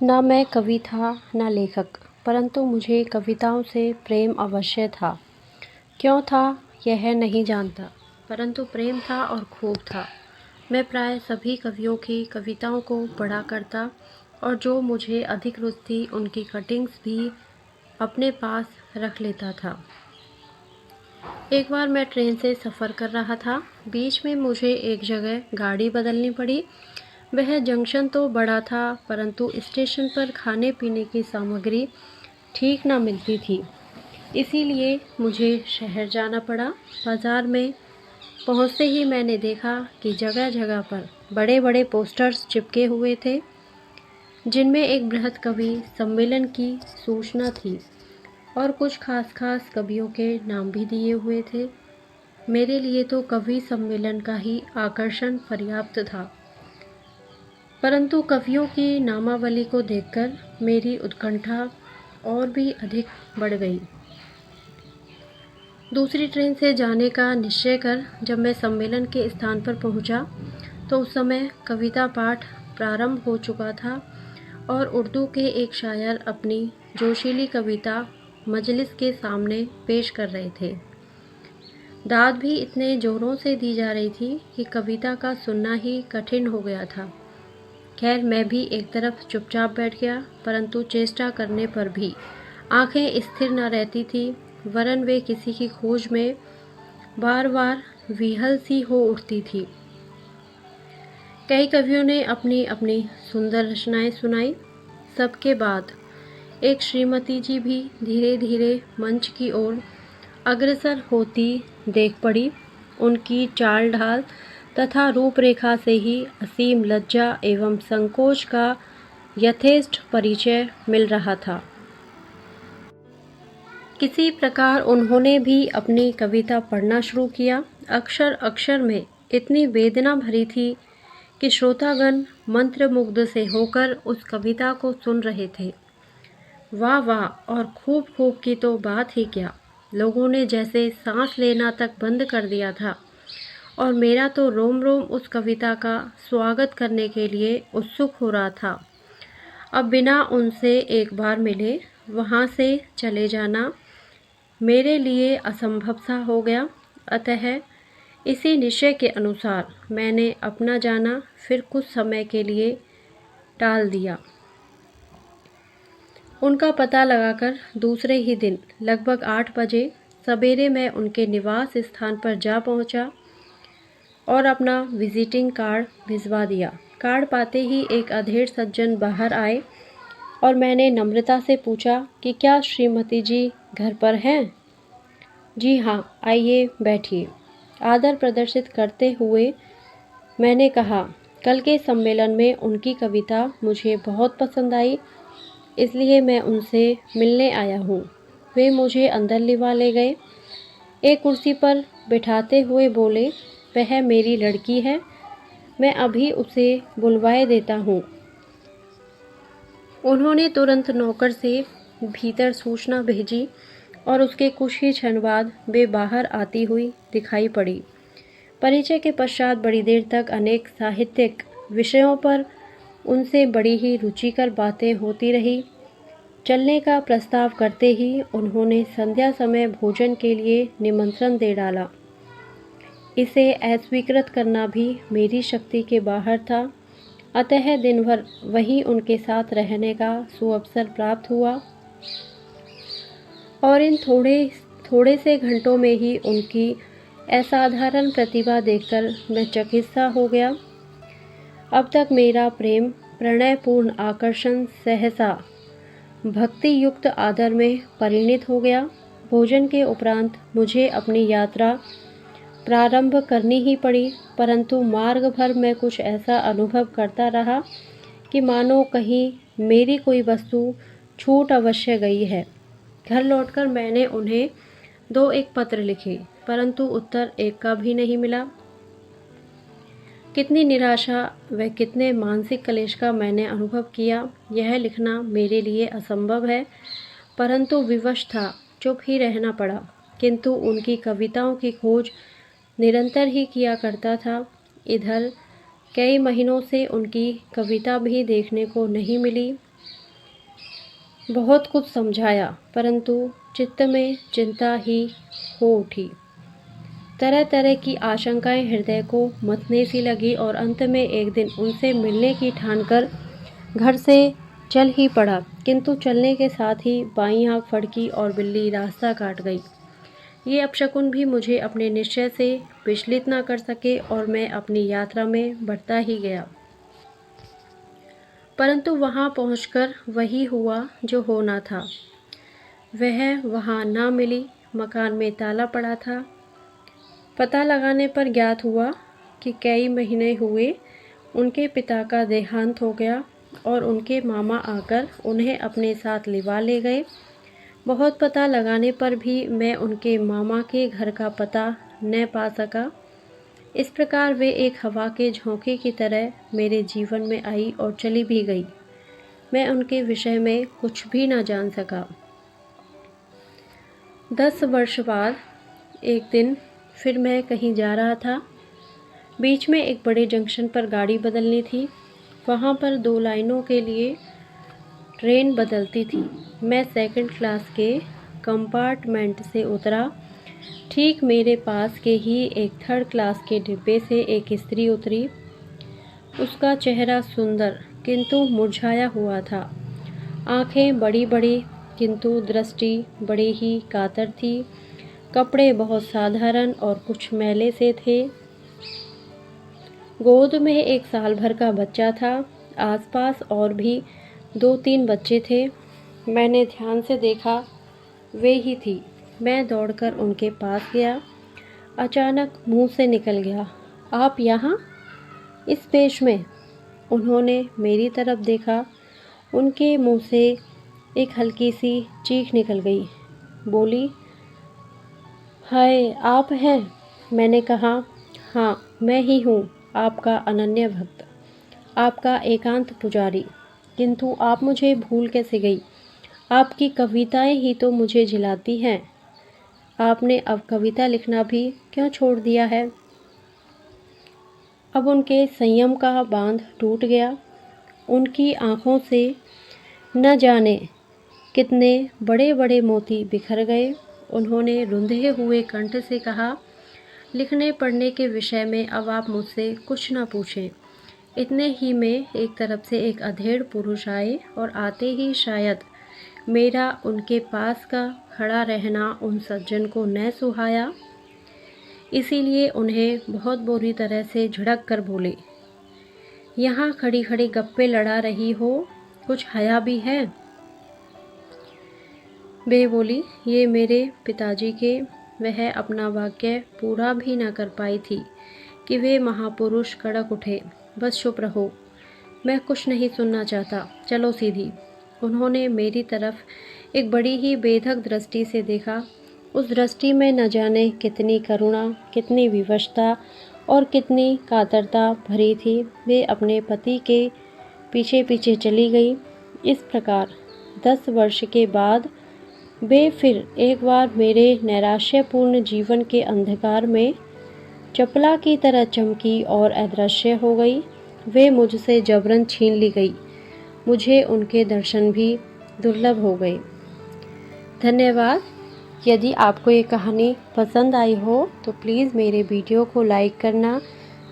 ना मैं कवि था ना लेखक, परंतु मुझे कविताओं से प्रेम अवश्य था। क्यों था यह नहीं जानता, परंतु प्रेम था और खूब था। मैं प्राय सभी कवियों की कविताओं को पढ़ा करता और जो मुझे अधिक रुचि थी उनकी कटिंग्स भी अपने पास रख लेता था। एक बार मैं ट्रेन से सफ़र कर रहा था। बीच में मुझे एक जगह गाड़ी बदलनी पड़ी। वह जंक्शन तो बड़ा था, परंतु स्टेशन पर खाने पीने की सामग्री ठीक ना मिलती थी। इसीलिए मुझे शहर जाना पड़ा। बाज़ार में पहुंचते ही मैंने देखा कि जगह जगह पर बड़े बड़े पोस्टर्स चिपके हुए थे, जिनमें एक बृहद कवि सम्मेलन की सूचना थी और कुछ खास कवियों के नाम भी दिए हुए थे। मेरे लिए तो कवि सम्मेलन का ही आकर्षण पर्याप्त था, परंतु कवियों की नामावली को देखकर मेरी उत्कंठा और भी अधिक बढ़ गई। दूसरी ट्रेन से जाने का निश्चय कर जब मैं सम्मेलन के स्थान पर पहुंचा, तो उस समय कविता पाठ प्रारंभ हो चुका था और उर्दू के एक शायर अपनी जोशीली कविता मजलिस के सामने पेश कर रहे थे। दाद भी इतने ज़ोरों से दी जा रही थी कि कविता का सुनना ही कठिन हो गया था। खैर, मैं भी एक तरफ चुपचाप बैठ गया, परंतु चेष्टा करने पर भी आंखें स्थिर न रहती थी, वरन वे किसी की खोज में बार बार विहल सी हो उठती थी। कई कवियों ने अपनी अपनी सुंदर रचनाएं सुनाई। सबके बाद एक श्रीमती जी भी धीरे धीरे मंच की ओर अग्रसर होती देख पड़ी। उनकी चाल ढाल तथा रूपरेखा से ही असीम लज्जा एवं संकोच का यथेष्ट परिचय मिल रहा था। किसी प्रकार उन्होंने भी अपनी कविता पढ़ना शुरू किया। अक्षर अक्षर में इतनी वेदना भरी थी कि श्रोतागण मंत्रमुग्ध से होकर उस कविता को सुन रहे थे। वाह वाह और खूब खूब की तो बात ही क्या। लोगों ने जैसे सांस लेना तक बंद कर दिया था और मेरा तो रोम रोम उस कविता का स्वागत करने के लिए उत्सुक हो रहा था। अब बिना उनसे एक बार मिले वहाँ से चले जाना मेरे लिए असंभव सा हो गया। अतः इसी निश्चय के अनुसार मैंने अपना जाना फिर कुछ समय के लिए टाल दिया। उनका पता लगाकर दूसरे ही दिन लगभग 8 बजे सवेरे मैं उनके निवास स्थान पर जा पहुंचा और अपना विजिटिंग कार्ड भिजवा दिया। कार्ड पाते ही एक अधेड़ सज्जन बाहर आए और मैंने नम्रता से पूछा कि क्या श्रीमती जी घर पर हैं? जी हाँ, आइए बैठिए। आदर प्रदर्शित करते हुए मैंने कहा, कल के सम्मेलन में उनकी कविता मुझे बहुत पसंद आई, इसलिए मैं उनसे मिलने आया हूँ। वे मुझे अंदर लिवा ले गए। एक कुर्सी पर बिठाते हुए बोले, वह मेरी लड़की है, मैं अभी उसे बुलवाए देता हूँ। उन्होंने तुरंत नौकर से भीतर सूचना भेजी और उसके कुछ ही क्षण बाद वे बाहर आती हुई दिखाई पड़ी। परिचय के पश्चात बड़ी देर तक अनेक साहित्यिक विषयों पर उनसे बड़ी ही रुचिकर बातें होती रही। चलने का प्रस्ताव करते ही उन्होंने संध्या समय भोजन के लिए निमंत्रण दे डाला। इसे अस्वीकृत करना भी मेरी शक्ति के बाहर था, अतः दिन भर वहीं उनके साथ रहने का सुअवसर प्राप्त हुआ और इन थोड़े से घंटों में ही उनकी असाधारण प्रतिभा देखकर मैं चकित सा हो गया। अब तक मेरा प्रेम प्रणयपूर्ण आकर्षण सहसा भक्ति युक्त आदर में परिणित हो गया। भोजन के उपरांत मुझे अपनी यात्रा प्रारंभ करनी ही पड़ी, परंतु मार्ग भर मैं कुछ ऐसा अनुभव करता रहा कि मानो कहीं मेरी कोई वस्तु छूट अवश्य गई है। घर लौटकर मैंने उन्हें 2-1 पत्र लिखे, परंतु उत्तर एक का भी नहीं मिला। कितनी निराशा व कितने मानसिक क्लेश का मैंने अनुभव किया, यह लिखना मेरे लिए असंभव है, परंतु विवश था, चुप ही रहना पड़ा। किंतु उनकी कविताओं की खोज निरंतर ही किया करता था। इधर कई महीनों से उनकी कविता भी देखने को नहीं मिली। बहुत कुछ समझाया, परंतु चित्त में चिंता ही हो उठी। तरह तरह की आशंकाएं हृदय को मथने सी लगी और अंत में एक दिन उनसे मिलने की ठानकर घर से चल ही पड़ा, किंतु चलने के साथ ही बाईं आंख फड़की और बिल्ली रास्ता काट गई। ये अपशकुन भी मुझे अपने निश्चय से विचलित न कर सके और मैं अपनी यात्रा में बढ़ता ही गया। परंतु वहां पहुंचकर वही हुआ जो होना था। वह वहां ना मिली। मकान में ताला पड़ा था। पता लगाने पर ज्ञात हुआ कि कई महीने हुए उनके पिता का देहांत हो गया और उनके मामा आकर उन्हें अपने साथ लिवा ले गए। बहुत पता लगाने पर भी मैं उनके मामा के घर का पता न पा सका। इस प्रकार वे एक हवा के झोंके की तरह मेरे जीवन में आई और चली भी गई। मैं उनके विषय में कुछ भी न जान सका। 10 वर्ष बाद एक दिन फिर मैं कहीं जा रहा था। बीच में एक बड़े जंक्शन पर गाड़ी बदलनी थी। वहाँ पर 2 लाइनों के लिए ट्रेन बदलती थी। मैं सेकंड क्लास के कंपार्टमेंट से उतरा। ठीक मेरे पास के ही एक थर्ड क्लास के डिब्बे से एक स्त्री उतरी। उसका चेहरा सुंदर किंतु मुरझाया हुआ था। आंखें बड़ी बड़ी किंतु दृष्टि बड़ी ही कातर थी। कपड़े बहुत साधारण और कुछ मैले से थे। गोद में एक साल भर का बच्चा था। आसपास और भी 2-3 बच्चे थे। मैंने ध्यान से देखा, वे ही थी। मैं दौड़कर उनके पास गया। अचानक मुंह से निकल गया, आप यहाँ? इस वेश में? उन्होंने मेरी तरफ देखा। उनके मुंह से एक हल्की सी चीख निकल गई। बोली, हाय, आप हैं? मैंने कहा, हाँ, मैं ही हूँ, आपका अनन्य भक्त, आपका एकांत पुजारी। किंतु आप मुझे भूल कैसे गई? आपकी कविताएं ही तो मुझे झिलाती हैं। आपने अब कविता लिखना भी क्यों छोड़ दिया है? अब उनके संयम का बांध टूट गया। उनकी आँखों से न जाने कितने बड़े बड़े मोती बिखर गए। उन्होंने रुंधे हुए कंठ से कहा, लिखने पढ़ने के विषय में अब आप मुझसे कुछ न पूछें। इतने ही में एक तरफ से एक अधेड़ पुरुष आए और आते ही शायद मेरा उनके पास का खड़ा रहना उन सज्जन को न सुहाया, इसीलिए उन्हें बहुत बुरी तरह से झिड़क कर बोले, यहाँ खड़ी खड़ी गप्पे लड़ा रही हो, कुछ हया भी है? वे बोली, ये मेरे पिताजी के। वह अपना वाक्य पूरा भी न कर पाई थी कि वे महापुरुष कड़क उठे, बस चुप रहो, मैं कुछ नहीं सुनना चाहता, चलो सीधी। उन्होंने मेरी तरफ एक बड़ी ही बेधक दृष्टि से देखा। उस दृष्टि में न जाने कितनी करुणा, कितनी विवशता और कितनी कातरता भरी थी। वे अपने पति के पीछे पीछे चली गई। इस प्रकार 10 वर्ष के बाद वे फिर एक बार मेरे नैराश्यपूर्ण जीवन के अंधकार में चपला की तरह चमकी और अदृश्य हो गई। वे मुझसे जबरन छीन ली गई। मुझे उनके दर्शन भी दुर्लभ हो गए। धन्यवाद। यदि आपको ये कहानी पसंद आई हो तो प्लीज़ मेरे वीडियो को लाइक करना,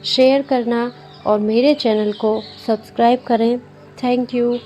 शेयर करना और मेरे चैनल को सब्सक्राइब करें। Thank you.